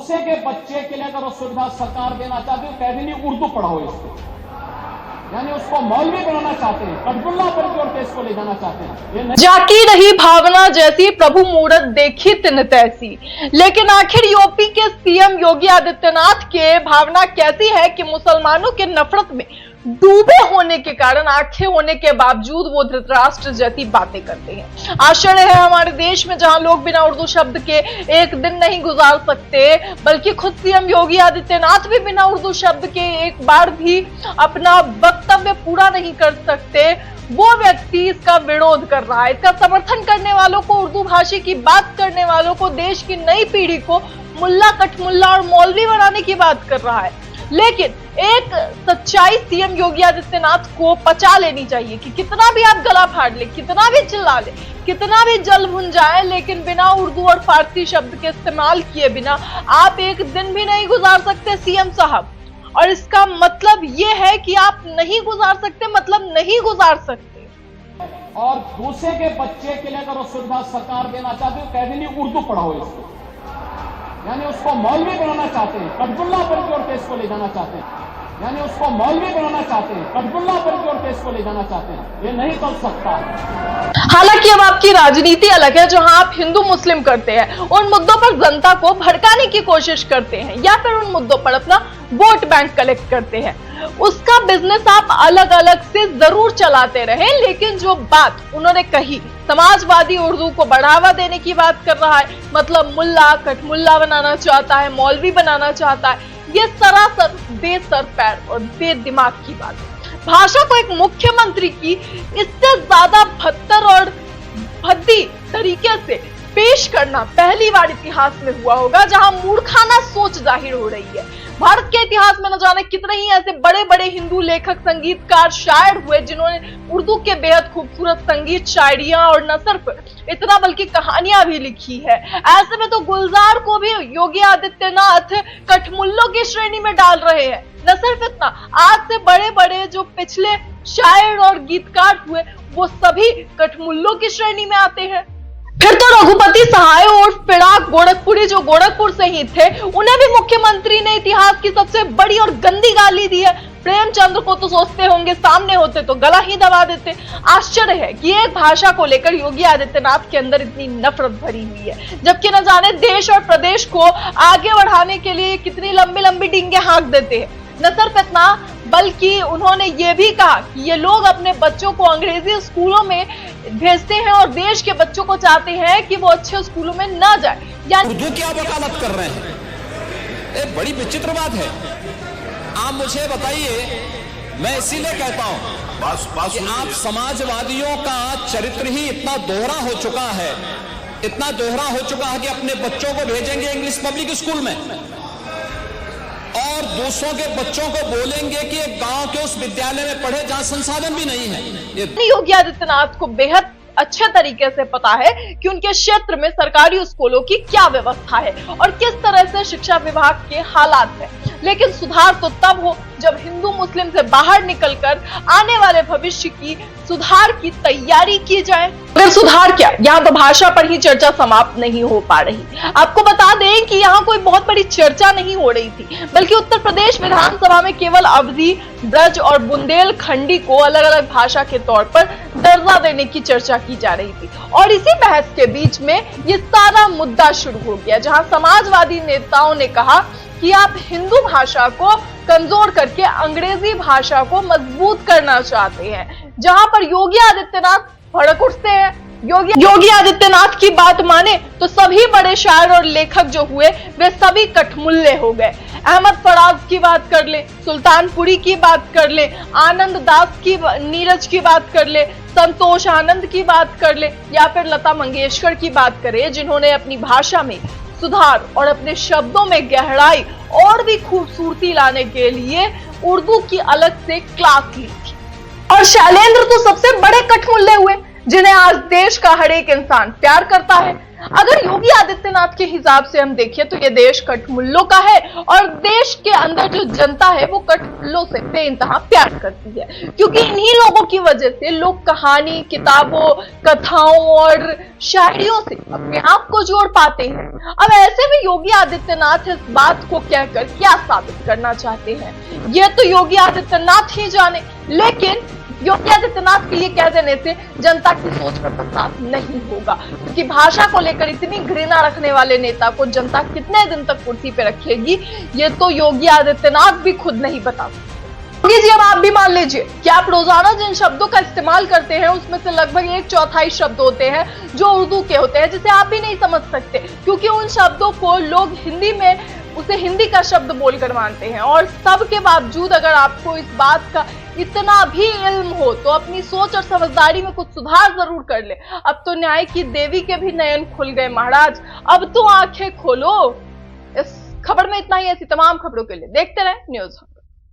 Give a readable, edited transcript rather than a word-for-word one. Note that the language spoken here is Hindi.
दूसरे के बच्चे के लिए अगर वो सुविधा सरकार देना चाहती है, कह देनी उर्दू पढ़ाओ इसको, यानी उसको मौलवी बनाना चाहते हैं, कटबुल्ला पर की ओर देश को ले जाना चाहते हैं। जाकी रही भावना जैसी, प्रभु मूरत देखी तिन तैसी। लेकिन आखिर यूपी के सीएम योगी आदित्यनाथ के भावना कैसी है कि मुसलमानों के नफरत में डूबे होने के कारण, आंखें होने के बावजूद वो धृतराष्ट्र जैसी बातें करते हैं। आश्चर्य है हमारे देश में, जहां लोग बिना उर्दू शब्द के एक दिन नहीं गुजार सकते, बल्कि खुद सीएम योगी आदित्यनाथ भी बिना उर्दू शब्द के एक बार भी अपना वक्तव्य पूरा नहीं कर सकते। वो व्यक्ति इसका विरोध कर रहा है, इसका समर्थन करने वालों को, उर्दू भाषी की बात करने वालों को, देश की नई पीढ़ी को मुल्ला कटमुल्ला और मौलवी बनाने की बात कर रहा है। लेकिन एक सच्चाई सीएम योगी आदित्यनाथ को पचा लेनी चाहिए कि कितना भी आप गला फाड़ ले, कितना भी चिल्ला ले, कितना भी जल भुन जाए, लेकिन बिना उर्दू और फारसी शब्द के इस्तेमाल किए बिना आप एक दिन भी नहीं गुजार सकते सीएम साहब। और इसका मतलब ये है कि आप नहीं गुजार सकते, मतलब नहीं गुजार सकते। और दूसरे के बच्चे के लिए अगर वो सुविधा सरकार देना चाहती है, कह देनी उर्दू पढ़ाओ इसको, यानी उसको मौलवी बनाना चाहते हैं, कटबुल्ला पर की ओर देश को ले जाना चाहते हैं, यानी उसको मौलवी बनाना चाहते हैं, कटबुल्ला पर की ओर देश को ले जाना चाहते हैं। ये नहीं कर सकता। हालांकि अब आपकी राजनीति अलग है, जहां आप हिंदू मुस्लिम करते हैं, उन मुद्दों पर जनता को भड़काने की कोशिश करते हैं, या फिर उन मुद्दों पर अपना वोट बैंक कलेक्ट करते हैं। उसका बिजनेस आप अलग अलग से जरूर चलाते रहे, लेकिन जो बात उन्होंने कही, समाजवादी उर्दू को बढ़ावा देने की बात कर रहा है, मतलब मुल्ला कटमुल्ला बनाना चाहता है, मौलवी बनाना चाहता है, ये सरासर बेसर पैर और बेदिमाग की बात है। भाषा को एक मुख्यमंत्री की इससे ज्यादा भद्दर और भद्दी तरीके से पेश करना पहली बार इतिहास में हुआ होगा, जहां मूर्खाना सोच जाहिर हो रही है। भारत के इतिहास में न जाने कितने ही ऐसे बड़े बड़े हिंदू लेखक, संगीतकार, शायर हुए जिन्होंने उर्दू के बेहद खूबसूरत संगीत, शायरियां और न सिर्फ इतना बल्कि कहानियां भी लिखी है। ऐसे में तो गुलजार को भी योगी आदित्यनाथ कठमुल्लों की श्रेणी में डाल रहे हैं। न सिर्फ इतना, आज से बड़े बड़े जो पिछले शायर और गीतकार हुए, वो सभी कठमुल्लों की श्रेणी में आते हैं। फिर तो रघुपति सहाय और फिराक गोरखपुरी, जो गोरखपुर से ही थे, उन्हें भी मुख्यमंत्री ने इतिहास की सबसे बड़ी और गंदी गाली दी है। प्रेमचंद्र को तो सोचते होंगे सामने होते तो गला ही दबा देते। आश्चर्य है कि एक भाषा को लेकर योगी आदित्यनाथ के अंदर इतनी नफरत भरी हुई है, जबकि न जाने देश और प्रदेश को आगे बढ़ाने के लिए कितनी लंबी लंबी डींगे हाँक देते हैं। न सिर्फ इतना, बल्कि उन्होंने ये भी कहा कि ये लोग अपने बच्चों को अंग्रेजी स्कूलों में भेजते हैं और देश के बच्चों को चाहते हैं कि वो अच्छे स्कूलों में ना जाए। यानी उर्दू की आप वकालत कर रहे हैं, एक बड़ी विचित्र बात है। आप मुझे बताइए, मैं इसीलिए कहता हूं कि आप समाजवादियों का चरित्र ही इतना दोहरा हो चुका है, इतना दोहरा हो चुका है कि अपने बच्चों को भेजेंगे इंग्लिश पब्लिक स्कूल में और दूसरों के बच्चों को बोलेंगे कि एक गांव के उस विद्यालय में पढ़े जहां संसाधन भी नहीं है। योगी आदित्यनाथ को बेहद अच्छे तरीके से पता है कि उनके क्षेत्र में सरकारी स्कूलों की क्या व्यवस्था है और किस तरह से शिक्षा विभाग के हालात है। लेकिन सुधार तो तब हो जब हिंदू मुस्लिम से बाहर निकलकर आने वाले भविष्य की सुधार की तैयारी की जाए। अगर सुधार क्या, यहाँ तो भाषा पर ही चर्चा समाप्त नहीं हो पा रही। आपको बता दें कि यहाँ कोई बहुत बड़ी चर्चा नहीं हो रही थी, बल्कि उत्तर प्रदेश विधानसभा में केवल अवधी, ब्रज और बुंदेलखंडी को अलग अलग भाषा के तौर पर दर्जा देने की चर्चा की जा रही थी। और इसी बहस के बीच में ये सारा मुद्दा शुरू हो गया, जहां समाजवादी नेताओं ने कहा कि आप हिंदू भाषा को कमजोर करके अंग्रेजी भाषा को मजबूत करना चाहते हैं, जहां पर योगी आदित्यनाथ भड़क उठते हैं। योगी आदित्यनाथ की बात माने तो सभी बड़े शायर और लेखक जो हुए वे सभी कठमुल्ले हो गए। अहमद फराज की बात कर ले, सुल्तानपुरी की बात कर ले, आनंद दास की, नीरज की बात कर ले, संतोष आनंद की बात कर ले, या फिर लता मंगेशकर की बात करें, जिन्होंने अपनी भाषा में सुधार और अपने शब्दों में गहराई और भी खूबसूरती लाने के लिए उर्दू की अलग से क्लास ली थी। और शैलेंद्र तो सबसे बड़े कठमुल्ले हुए, जिन्हें आज देश का हर एक इंसान प्यार करता है। अगर योगी आदित्यनाथ के हिसाब से हम देखें तो ये देश कठमुल्लों का है और देश के अंदर जो जनता है वो कठमुल्लों से बेइंतहा प्यार करती है, क्योंकि इन्हीं लोगों की वजह से लोग कहानी, किताबों, कथाओं और शायरियों से अपने आप को जोड़ पाते हैं। अब ऐसे में योगी आदित्यनाथ इस बात को कहकर क्या साबित करना चाहते हैं, ये तो योगी आदित्यनाथ ही जाने। लेकिन योगी आदित्यनाथ के लिए कह देने से जनता की सोच पर बदलाव नहीं होगा, क्योंकि भाषा को लेकर इतनी घृणा रखने वाले नेता को जनता कितने दिन तक कुर्सी पे रखेगी, ये तो योगी आदित्यनाथ भी खुद नहीं बता सकते। योगी जी, अब आप भी मान लीजिए कि आप रोजाना जिन शब्दों का इस्तेमाल करते हैं उसमें से लगभग 1/4 शब्द होते हैं जो उर्दू के होते हैं, जिसे आप भी नहीं समझ सकते, क्योंकि उन शब्दों को लोग हिंदी में उसे हिंदी का शब्द बोलकर मानते हैं। और सबके बावजूद अगर आपको इस बात का इतना भी इल्म हो तो अपनी सोच और समझदारी में कुछ सुधार जरूर कर ले। अब तो न्याय की देवी के भी नयन खुल गए महाराज, अब तो आंखें खोलो। इस खबर में इतना ही, ऐसी तमाम खबरों के लिए देखते रहें न्यूज़।